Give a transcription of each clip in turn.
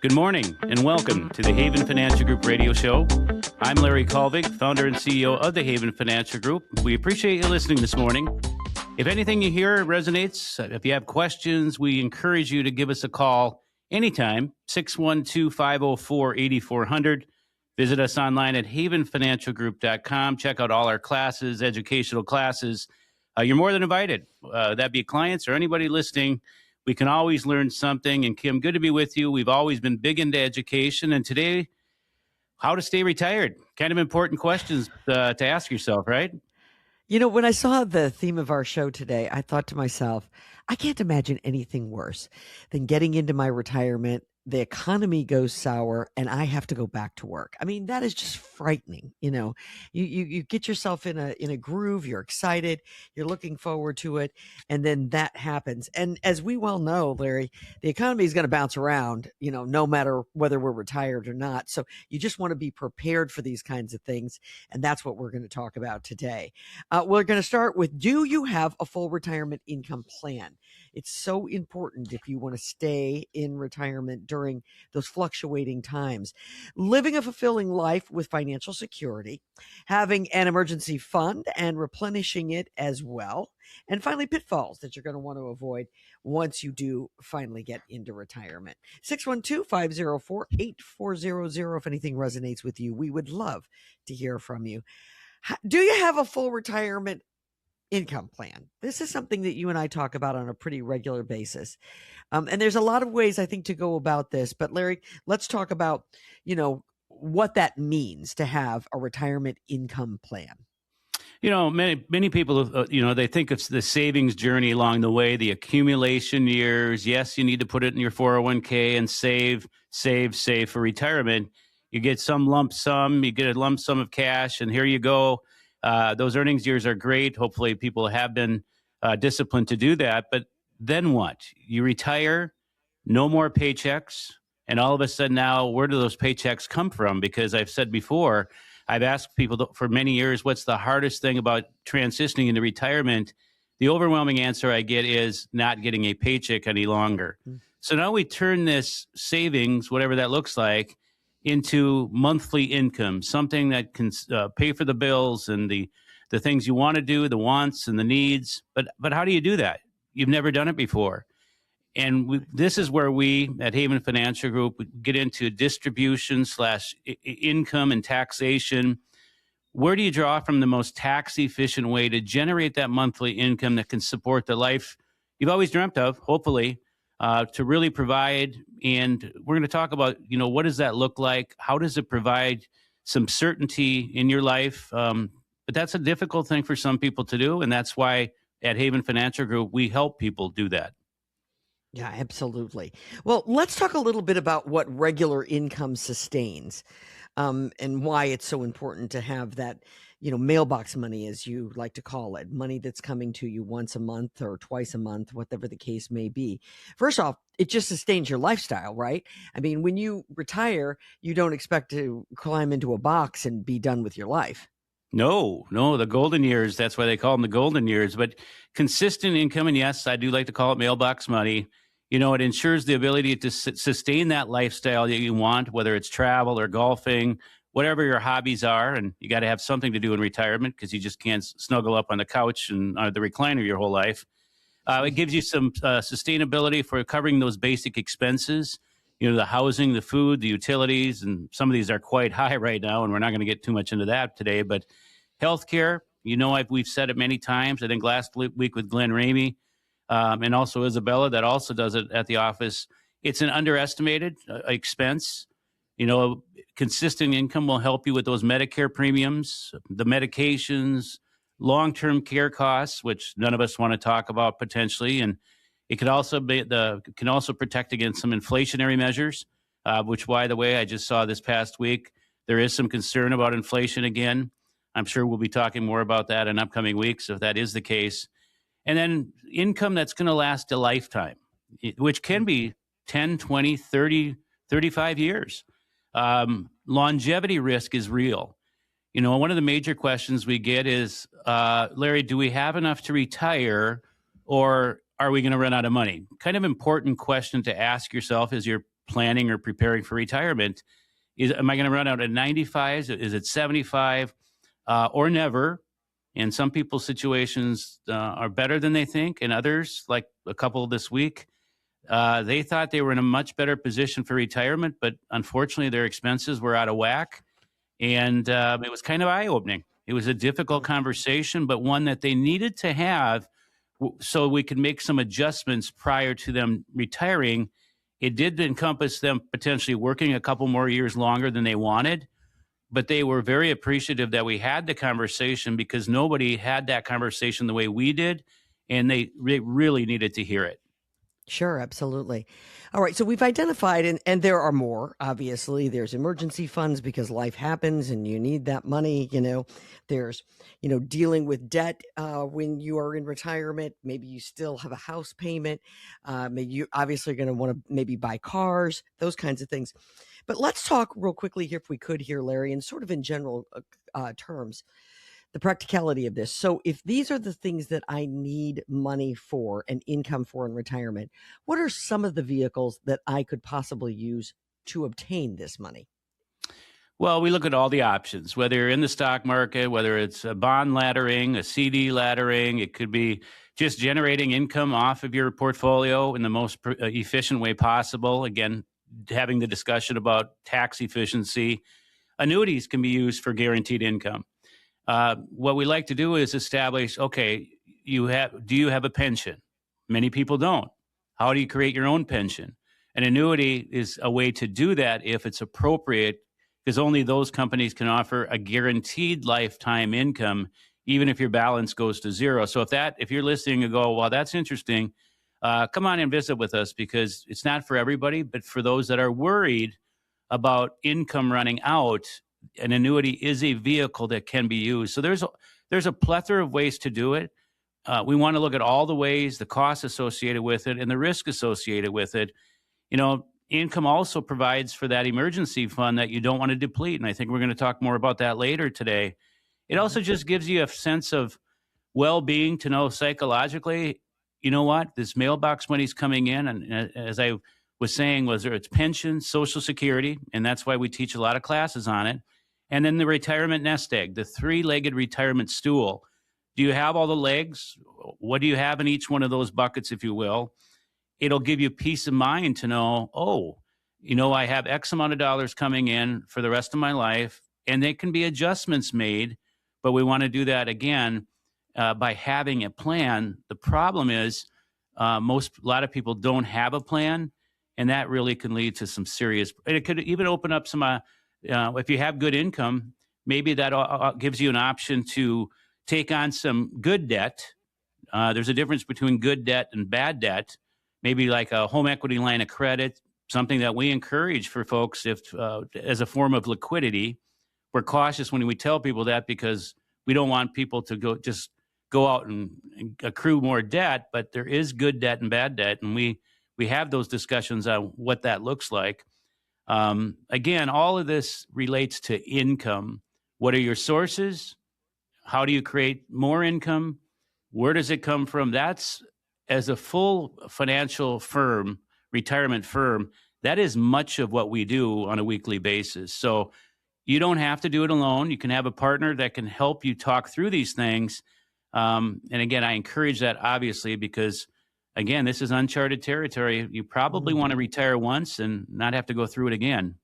Good morning and welcome to the Haven Financial Group radio show. I'm Larry Kallevig, founder and CEO of the Haven Financial Group. We appreciate you listening this morning. If anything you hear resonates, if you have questions, we encourage you to give us a call anytime, 612-504-8400. Visit us online at havenfinancialgroup.com. Check out all our classes, educational classes. You're more than invited. That be clients or anybody listening. We can always learn something. And Kim, good to be with you. We've always been big into education. And today, how to stay retired. Kind of important questions to ask yourself, right? You know, when I saw the theme of our show today, I thought to myself, I can't imagine anything worse than getting into my retirement. The economy goes sour and I have to go back to work. I mean, that is just frightening. You know, you get yourself in a groove. You're excited. You're looking forward to it. And then that happens. And as we well know, Larry, the economy is going to bounce around, you know, no matter whether we're retired or not. So you just want to be prepared for these kinds of things. And that's what we're going to talk about today. We're going to start with, do you have a full retirement income plan? It's so important if you want to stay in retirement during those fluctuating times. Living a fulfilling life with financial security, having an emergency fund and replenishing it as well. And finally, pitfalls that you're going to want to avoid once you do finally get into retirement. 612-504-8400. If anything resonates with you, we would love to hear from you. Do you have a full retirement income plan? This is something that you and I talk about on a pretty regular basis. And there's a lot of ways I think to go about this, but Larry, let's talk about, you know, what that means to have a retirement income plan. You know, many people, they think of the savings journey along the way, the accumulation years. Yes, you need to put it in your 401k and save for retirement. You get some lump sum, you get a lump sum of cash, and here you go. Those earnings years are great. Hopefully people have been disciplined to do that. But then what? You retire, no more paychecks. And all of a sudden now, where do those paychecks come from? Because I've said before, I've asked people for many years, what's the hardest thing about transitioning into retirement? The overwhelming answer I get is not getting a paycheck any longer. Mm-hmm. So now we turn this savings, whatever that looks like, into monthly income, something that can pay for the bills and the things you want to do, the wants and the needs. But how do you do that? You've never done it before. And this is where we at Haven Financial Group get into distribution / income and taxation. Where do you draw from the most tax efficient way to generate that monthly income that can support the life you've always dreamt of, hopefully, to really provide? And we're going to talk about, you know, what does that look like? How does it provide some certainty in your life? But that's a difficult thing for some people to do. And that's why at Haven Financial Group, we help people do that. Yeah, absolutely. Well, let's talk a little bit about what regular income sustains, and why it's so important to have that, you know, mailbox money, as you like to call it, money that's coming to you once a month or twice a month, whatever the case may be. First off, it just sustains your lifestyle, right? I mean, when you retire, you don't expect to climb into a box and be done with your life. No, the golden years, that's why they call them the golden years. But consistent income, and yes, I do like to call it mailbox money. You know, it ensures the ability to sustain that lifestyle that you want, whether it's travel or golfing, whatever your hobbies are. And you got to have something to do in retirement because you just can't snuggle up on the couch and the recliner your whole life. It gives you some sustainability for covering those basic expenses, you know, the housing, the food, the utilities, and some of these are quite high right now, and we're not going to get too much into that today. But healthcare, you know, we've said it many times. I think last week with Glenn Ramey, and also Isabella, that also does it at the office. It's an underestimated expense. You know, consistent income will help you with those Medicare premiums, the medications, long-term care costs, which none of us want to talk about potentially, and it could also protect against some inflationary measures, which, by the way, I just saw this past week. There is some concern about inflation again. I'm sure we'll be talking more about that in upcoming weeks if that is the case. And then income that's going to last a lifetime, which can be 10, 20, 30, 35 years. Longevity risk is real. You know, one of the major questions we get is, Larry, do we have enough to retire, or are we going to run out of money? Kind of important question to ask yourself as you're planning or preparing for retirement. Am I going to run out at 95? Is it 75 or never? And some people's situations are better than they think, and others, like a couple this week, they thought they were in a much better position for retirement, but unfortunately, their expenses were out of whack. And it was kind of eye opening. It was a difficult conversation, but one that they needed to have so we could make some adjustments prior to them retiring. It did encompass them potentially working a couple more years longer than they wanted, but they were very appreciative that we had the conversation because nobody had that conversation the way we did, and they really needed to hear it. Sure, absolutely. All right, so we've identified, and there are more, obviously. There's emergency funds because life happens and you need that money. There's, dealing with debt when you are in retirement. Maybe you still have a house payment. Maybe you obviously are going to want to maybe buy cars, those kinds of things. But let's talk real quickly here, if we could here, Larry, and sort of in general terms, the practicality of this. So if these are the things that I need money for and income for in retirement, what are some of the vehicles that I could possibly use to obtain this money? Well, we look at all the options, whether you're in the stock market, whether it's a bond laddering, a CD laddering, it could be just generating income off of your portfolio in the most efficient way possible. Again, having the discussion about tax efficiency. Annuities can be used for guaranteed income. What we like to do is establish, okay, do you have a pension? Many people don't. How do you create your own pension? An annuity is a way to do that if it's appropriate, because only those companies can offer a guaranteed lifetime income, even if your balance goes to zero. So if you're listening and go, well, that's interesting, come on and visit with us, because it's not for everybody, but for those that are worried about income running out, an annuity is a vehicle that can be used. So there's a plethora of ways to do it. We want to look at all the ways, the costs associated with it, and the risk associated with it. Income also provides for that emergency fund that you don't want to deplete. And I think we're going to talk more about that later today. It also just gives you a sense of well-being to know psychologically, you know what, this mailbox money's coming in. And as I was saying, it's pension, Social Security, and that's why we teach a lot of classes on it. And then the retirement nest egg, the three-legged retirement stool. Do you have all the legs? What do you have in each one of those buckets, if you will? It'll give you peace of mind to know, I have X amount of dollars coming in for the rest of my life, and there can be adjustments made, but we want to do that again by having a plan. The problem is a lot of people don't have a plan, and that really can lead to some serious, and it could even open up some, if you have good income, maybe that gives you an option to take on some good debt. There's a difference between good debt and bad debt. Maybe like a home equity line of credit, something that we encourage for folks as a form of liquidity. We're cautious when we tell people that because we don't want people to go out and accrue more debt, but there is good debt and bad debt, and we have those discussions on what that looks like. Again, all of this relates to income. What are your sources? How do you create more income? Where does it come from? That's, as a full financial firm, retirement firm, that is much of what we do on a weekly basis. So you don't have to do it alone. You can have a partner that can help you talk through these things. And again, I encourage that, obviously, because, again, this is uncharted territory. You probably want to retire once and not have to go through it again.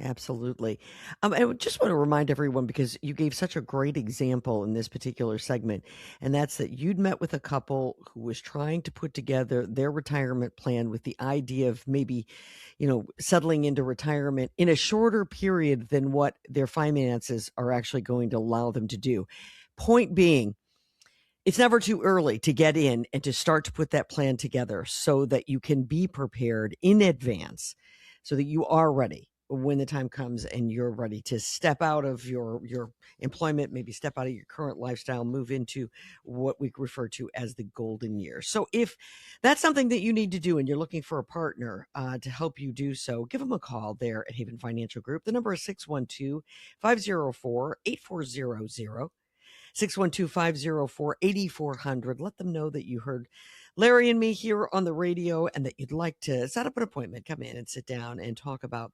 Absolutely. I just want to remind everyone, because you gave such a great example in this particular segment, and that's that you'd met with a couple who was trying to put together their retirement plan with the idea of maybe, settling into retirement in a shorter period than what their finances are actually going to allow them to do. Point being, it's never too early to get in and to start to put that plan together so that you can be prepared in advance, so that you are ready when the time comes and you're ready to step out of your employment, maybe step out of your current lifestyle, move into what we refer to as the golden years. So if that's something that you need to do and you're looking for a partner to help you do so, give them a call there at Haven Financial Group. The number is 612-504-8400. 612-504-8400. Let them know that you heard Larry and me here on the radio, and that you'd like to set up an appointment, come in and sit down and talk about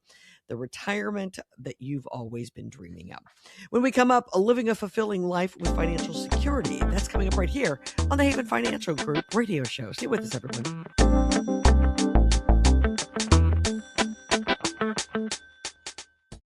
the retirement that you've always been dreaming of. When we come up, living a fulfilling life with financial security. That's coming up right here on the Haven Financial Group radio show. Stay with us, everyone.